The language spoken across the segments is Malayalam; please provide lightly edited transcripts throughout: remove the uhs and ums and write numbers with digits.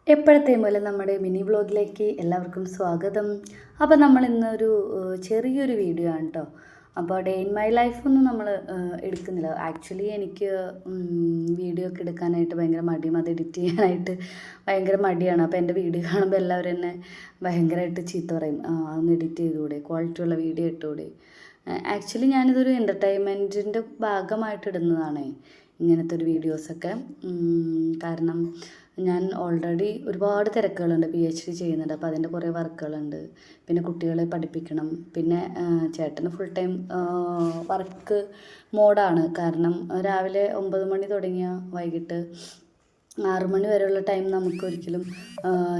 എപ്പോഴത്തെയും പോലെ നമ്മുടെ മിനി വ്ളോഗിലേക്ക് എല്ലാവർക്കും സ്വാഗതം. അപ്പോൾ നമ്മൾ ഇന്നൊരു ചെറിയൊരു വീഡിയോ ആണ് കേട്ടോ. അപ്പോൾ ഡേ ഇൻ മൈ ലൈഫൊന്നും നമ്മൾ എടുക്കുന്നില്ല. ആക്ച്വലി എനിക്ക് വീഡിയോ ഒക്കെ എടുക്കാനായിട്ട് ഭയങ്കര മടിയും അത് എഡിറ്റ് ചെയ്യാനായിട്ട് ഭയങ്കര മടിയാണ്. അപ്പോൾ എൻ്റെ വീഡിയോ കാണുമ്പോൾ എല്ലാവരും എന്നെ ഭയങ്കരമായിട്ട് ചീത്ത പറയും, ഒന്ന് എഡിറ്റ് ചെയ്തുകൂടെ, ക്വാളിറ്റിയുള്ള വീഡിയോ ഇട്ടുകൂടെ. ആക്ച്വലി ഞാനിതൊരു എൻ്റർടൈൻമെൻറ്റിൻ്റെ ഭാഗമായിട്ട് ഇടുന്നതാണ് ഇങ്ങനത്തെ ഒരു വീഡിയോസൊക്കെ. കാരണം ഞാൻ ഓൾറെഡി ഒരുപാട് തിരക്കുകളുണ്ട്, PhD ചെയ്യുന്നുണ്ട്. അപ്പോൾ അതിൻ്റെ കുറേ വർക്കുകളുണ്ട്. പിന്നെ കുട്ടികളെ പഠിപ്പിക്കണം. പിന്നെ ചേട്ടന് ഫുൾ ടൈം വർക്ക് മോഡാണ്. കാരണം രാവിലെ 9 മണി തുടങ്ങിയ വൈകിട്ട് 6 മണി വരെയുള്ള ടൈം നമുക്കൊരിക്കലും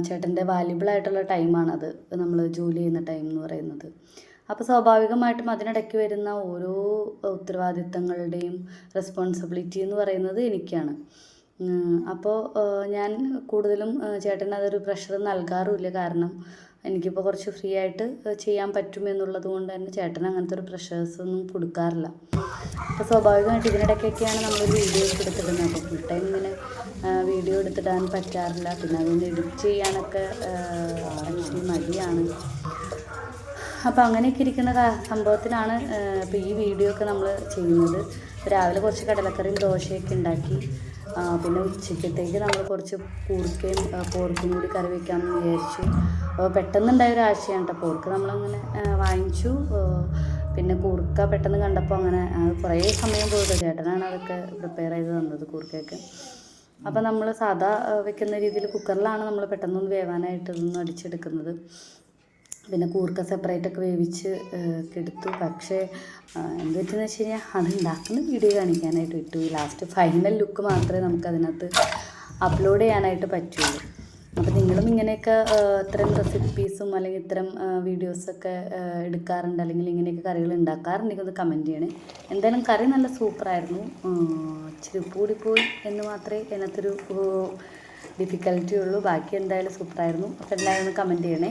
ചേട്ടൻ്റെ വാല്യുബിളായിട്ടുള്ള ടൈമാണത്, നമ്മൾ ജോലി ചെയ്യുന്ന ടൈം എന്ന് പറയുന്നത്. അപ്പോൾ സ്വാഭാവികമായിട്ടും അതിനിടയ്ക്ക് വരുന്ന ഓരോ ഉത്തരവാദിത്തങ്ങളുടെയും റെസ്പോൺസിബിലിറ്റി എന്ന് പറയുന്നത് എനിക്കാണ്. അപ്പോൾ ഞാൻ കൂടുതലും ചേട്ടന് അതൊരു പ്രഷർ നൽകാറുമില്ല. കാരണം എനിക്കിപ്പോൾ കുറച്ച് ഫ്രീ ആയിട്ട് ചെയ്യാൻ പറ്റുമെന്നുള്ളത് കൊണ്ട് തന്നെ ചേട്ടൻ അങ്ങനത്തെ ഒരു പ്രഷേഴ്സൊന്നും കൊടുക്കാറില്ല. അപ്പോൾ സ്വാഭാവികമായിട്ട് ഇതിനിടയ്ക്കൊക്കെയാണ് നമ്മളൊരു വീഡിയോ ഒക്കെ എടുത്തിടുന്നത്. അപ്പോൾ ഫുൾ ടൈം ഇങ്ങനെ വീഡിയോ എടുത്തിടാൻ പറ്റാറില്ല. പിന്നെ അതൊന്ന് എഡിറ്റ് ചെയ്യാനൊക്കെ ആക്ച്വലി മടിയാണ്. അപ്പോൾ അങ്ങനെയൊക്കെ ഇരിക്കുന്ന സംഭവത്തിലാണ് ഇപ്പോൾ ഈ വീഡിയോ ഒക്കെ നമ്മൾ ചെയ്യുന്നത്. രാവിലെ കുറച്ച് കടലക്കറിയും ദോശയൊക്കെ ഉണ്ടാക്കി. പിന്നെ ഉച്ചക്കത്തേക്ക് നമ്മൾ കുറച്ച് കൂർക്കയും പോർക്കും കൂടി കറി വയ്ക്കാമെന്ന് വിചാരിച്ചു. അപ്പോൾ പെട്ടെന്നുണ്ടായ ഒരു ആശയമാണ് കേട്ടോ. പോർക്ക് നമ്മളങ്ങനെ വാങ്ങിച്ചു. പിന്നെ കൂർക്ക പെട്ടെന്ന് കണ്ടപ്പോൾ അങ്ങനെ കുറേ സമയം പോയിട്ട് ചേട്ടനാണ് അതൊക്കെ പ്രിപ്പയർ ചെയ്ത് തന്നത്, കൂർക്കയൊക്കെ. അപ്പോൾ നമ്മൾ സാധാ വെക്കുന്ന രീതിയിൽ കുക്കറിലാണ് നമ്മൾ പെട്ടെന്നൊന്ന് വേവാനായിട്ട് ഇതൊന്നും അടിച്ചെടുക്കുന്നത്. പിന്നെ കൂർക്ക സെപ്പറേറ്റൊക്കെ വേവിച്ച് എടുത്തു. പക്ഷേ എന്ത് പറ്റുമെന്ന് വെച്ച് കഴിഞ്ഞാൽ അത് ഉണ്ടാക്കുന്ന വീഡിയോ കാണിക്കാനായിട്ട് വിട്ടു. ലാസ്റ്റ് ഫൈനൽ ലുക്ക് മാത്രമേ നമുക്കതിനകത്ത് അപ്ലോഡ് ചെയ്യാനായിട്ട് പറ്റുള്ളൂ. അപ്പോൾ നിങ്ങളും ഇങ്ങനെയൊക്കെ ഇത്തരം റെസിപ്പീസും അല്ലെങ്കിൽ ഇത്തരം വീഡിയോസൊക്കെ എടുക്കാറുണ്ട്, അല്ലെങ്കിൽ ഇങ്ങനെയൊക്കെ കറികൾ ഉണ്ടാക്കാറുണ്ടെങ്കിൽ ഒന്ന് കമൻറ്റ് ചെയ്യണേ. എന്തായാലും കറി നല്ല സൂപ്പറായിരുന്നു. ഇച്ചിരി കൂടിപ്പോയി എന്ന് മാത്രമേ അതിനകത്തൊരു ഡിഫിക്കൽറ്റി ഉള്ളൂ. ബാക്കി എന്തായാലും സൂപ്പറായിരുന്നു. അപ്പോൾ എല്ലാവരും ഒന്ന് കമൻറ്റ് ചെയ്യണേ.